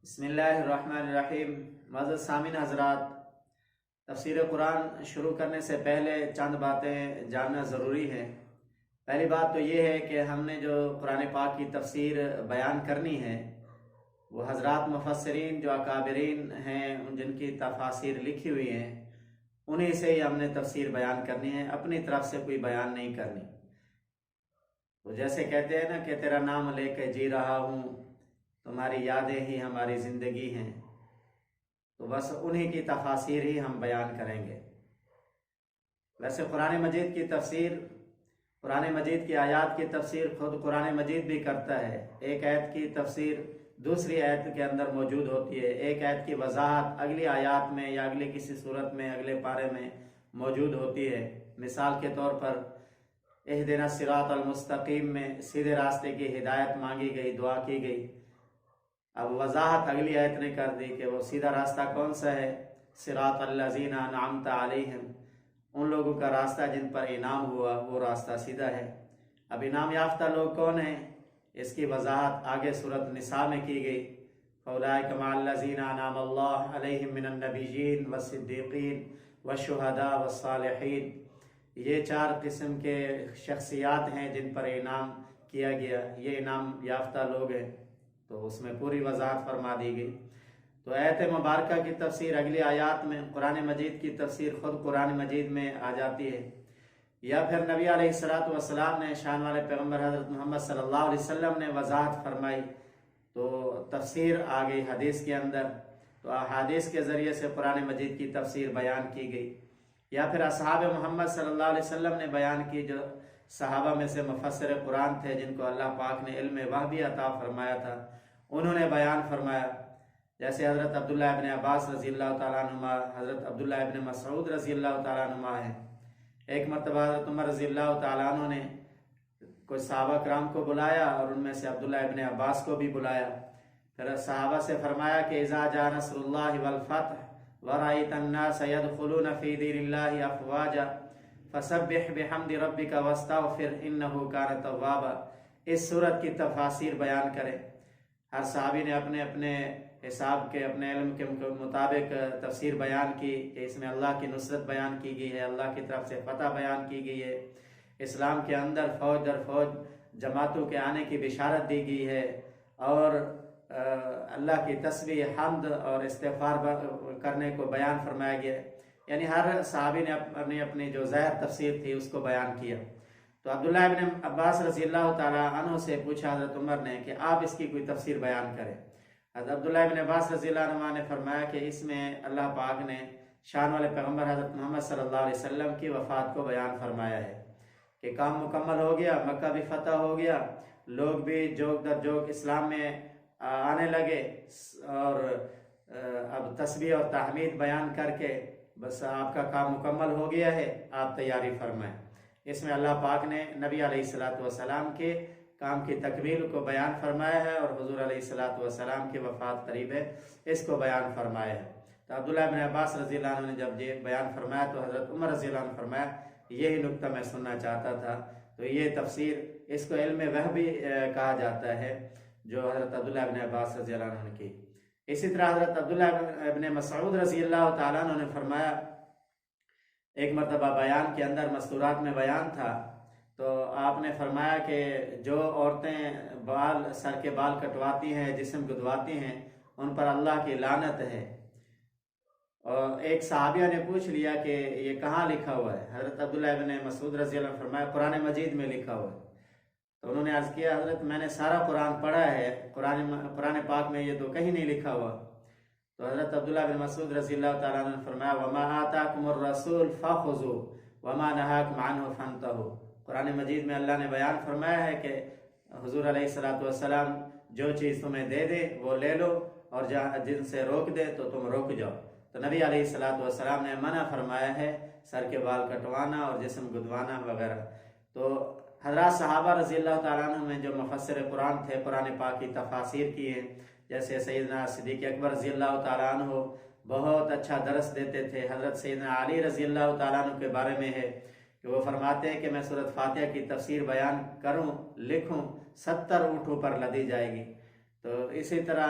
بسم اللہ الرحمن الرحیم۔ معزز سامعین حضرات، تفسیر قرآن شروع کرنے سے پہلے چند باتیں جاننا ضروری ہے۔ پہلی بات تو یہ ہے کہ ہم نے جو قرآن پاک کی تفسیر بیان کرنی ہے وہ حضرات مفسرین جو اکابرین ہیں جن کی تفاسیر لکھی ہوئی ہیں انہی سے ہی ہم نے تفسیر بیان کرنی ہے، اپنی طرف سے کوئی بیان نہیں کرنی۔ تو جیسے کہتے ہیں نا کہ تیرا نام لے کے جی رہا ہوں، تمہاری یادیں ہی ہماری زندگی ہیں، تو بس انہی کی تفاسیر ہی ہم بیان کریں گے۔ ویسے قرآن مجید کی تفسیر، قرآن مجید کی آیات کی تفسیر خود قرآن مجید بھی کرتا ہے۔ ایک آیت کی تفسیر دوسری آیت کے اندر موجود ہوتی ہے، ایک آیت کی وضاحت اگلی آیات میں یا اگلی کسی صورت میں اگلے پارے میں موجود ہوتی ہے۔ مثال کے طور پر اہدنا الصراط المستقیم میں سیدھے راستے کی ہدایت مانگی گئی، دعا کی گئی۔ اب وضاحت اگلی آیت نے کر دی کہ وہ سیدھا راستہ کون سا ہے؟ صراط الذین انعمت علیہم، ان لوگوں کا راستہ جن پر انعام ہوا، وہ راستہ سیدھا ہے۔ اب انعام یافتہ لوگ کون ہیں؟ اس کی وضاحت آگے سورۃ نساء میں کی گئی۔ فَأُولَٰئِکَ مَعَ الَّذِينَ أَنْعَمَ اللَّهُ عَلَيْهِم مِّنَ النَّبِيِّينَ وَالصِّدِّيقِينَ وَالشُّهَدَاءِ وَالصَّالِحِينَ۔ یہ چار قسم کے شخصیات ہیں جن پر انعام کیا گیا، یہ انعام یافتہ لوگ ہیں، تو اس میں پوری وضاحت فرما دی گئی۔ تو آیت مبارکہ کی تفسیر اگلی آیات میں، قرآن مجید کی تفسیر خود قرآن مجید میں آ جاتی ہے، یا پھر نبی علیہ السلام نے، شان والے پیغمبر حضرت محمد صلی اللہ علیہ وسلم نے وضاحت فرمائی تو تفسیر آ گئی حدیث کے اندر، تو احادیث کے ذریعے سے قرآن مجید کی تفسیر بیان کی گئی، یا پھر اصحاب محمد صلی اللہ علیہ وسلم نے بیان کی، جو صحابہ میں سے مفسر قرآن تھے جن کو اللہ پاک نے علم وحی عطا فرمایا تھا، انہوں نے بیان فرمایا۔ جیسے حضرت عبداللہ ابن عباس رضی اللہ تعالیٰ عنہما، حضرت عبداللہ ابن مسعود رضی اللہ تعالیٰ عنہما ہے۔ ایک مرتبہ حضرت عمر رضی اللہ تعالیٰ عنہ نے کچھ صحابہ کرام کو بلایا اور ان میں سے عبداللہ ابن عباس کو بھی بلایا، پھر صحابہ سے فرمایا کہ اذا جاء نصر اللہ والفتح ورأیت الناس يدخلون فی دین اللہ افواجا فسبح بحمد ربک واستغفر انہ کان توابا۔ اس سورت کی تفاسیر بیان کریں۔ ہر صحابی نے اپنے اپنے حساب کے، اپنے علم کے مطابق تفسیر بیان کی کہ اس میں اللہ کی نصرت بیان کی گئی ہے، اللہ کی طرف سے فتح بیان کی گئی ہے، اسلام کے اندر فوج در فوج جماعتوں کے آنے کی بشارت دی گئی ہے، اور اللہ کی تسبیح، حمد اور استغفار کرنے کو بیان فرمایا گیا ہے۔ یعنی ہر صحابی نے اپنی اپنی جو ظاہر تفسیر تھی اس کو بیان کیا۔ تو عبداللہ ابن عباس رضی اللہ تعالیٰ عنہ سے پوچھا حضرت عمر نے کہ آپ اس کی کوئی تفسیر بیان کریں۔ حضرت عبداللہ ابن عباس رضی اللہ عنہ نے فرمایا کہ اس میں اللہ پاک نے شان والے پیغمبر حضرت محمد صلی اللہ علیہ وسلم کی وفات کو بیان فرمایا ہے کہ کام مکمل ہو گیا، مکہ بھی فتح ہو گیا، لوگ بھی جوک در جوک اسلام میں آنے لگے، اور اب تسبیح اور تحمید بیان کر کے بس آپ کا کام مکمل ہو گیا ہے، آپ تیاری فرمائیں۔ اس میں اللہ پاک نے نبی علیہ السلام کے کام کی تکمیل کو بیان فرمایا ہے، اور حضور علیہ السلام کی وفات قریب ہے، اس کو بیان فرمایا ہے۔ تو عبداللہ ابن عباس رضی اللہ عنہ نے جب یہ بیان فرمایا تو حضرت عمر رضی اللہ عنہ فرمایا یہی نکتہ میں سننا چاہتا تھا۔ تو یہ تفسیر، اس کو علم وحی کہا جاتا ہے جو حضرت عبداللہ ابن عباس رضی اللہ عنہ کی۔ اسی طرح حضرت عبداللہ ابن مسعود رضی اللہ تعالیٰ عنہ نے فرمایا، ایک مرتبہ بیان کے اندر مستورات میں بیان تھا، تو آپ نے فرمایا کہ جو عورتیں سر کے بال کٹواتی ہیں، جسم گدواتی ہیں، ان پر اللہ کی لعنت ہے۔ اور ایک صحابیہ نے پوچھ لیا کہ یہ کہاں لکھا ہوا ہے؟ حضرت عبداللہ ابن مسعود رضی اللہ عنہ فرمایا قرآن مجید میں لکھا ہوا ہے۔ تو انہوں نے عرض کیا حضرت میں نے سارا قرآن پڑھا ہے، قرآن پاک میں یہ تو کہیں نہیں لکھا ہوا۔ تو حضرت عبداللہ بن مسعود رضی اللہ تعالیٰ عنہ نے فرمایا وَمَا آتَاكُمُ الرَّسُولُ فَخُذُوهُ وَمَا نَهَاكُمْ عَنْهُ فَانْتَهُوا۔ قرآن مجید میں اللہ نے بیان فرمایا ہے کہ حضور علیہ السلام جو چیز تمہیں دے دے وہ لے لو، اور جن سے روک دے تو تم روک جاؤ۔ تو نبی علیہ السلام نے منع فرمایا ہے سر کے بال کٹوانا اور جسم گدوانا وغیرہ۔ تو حضرات صحابہ رضی اللہ تعالیٰ عنہ میں جو مفسر قرآن تھے، قرآن پاک کی تفاسیر کی ہیں، جیسے سیدنا صدیق اکبر رضی اللہ تعالیٰ عنہ بہت اچھا درس دیتے تھے۔ حضرت سیدنا علی رضی اللہ تعالیٰ عنہ کے بارے میں ہے کہ وہ فرماتے ہیں کہ میں سورۃ فاتحہ کی تفسیر بیان کروں، لکھوں، 70 اونٹوں پر لدی جائے گی۔ تو اسی طرح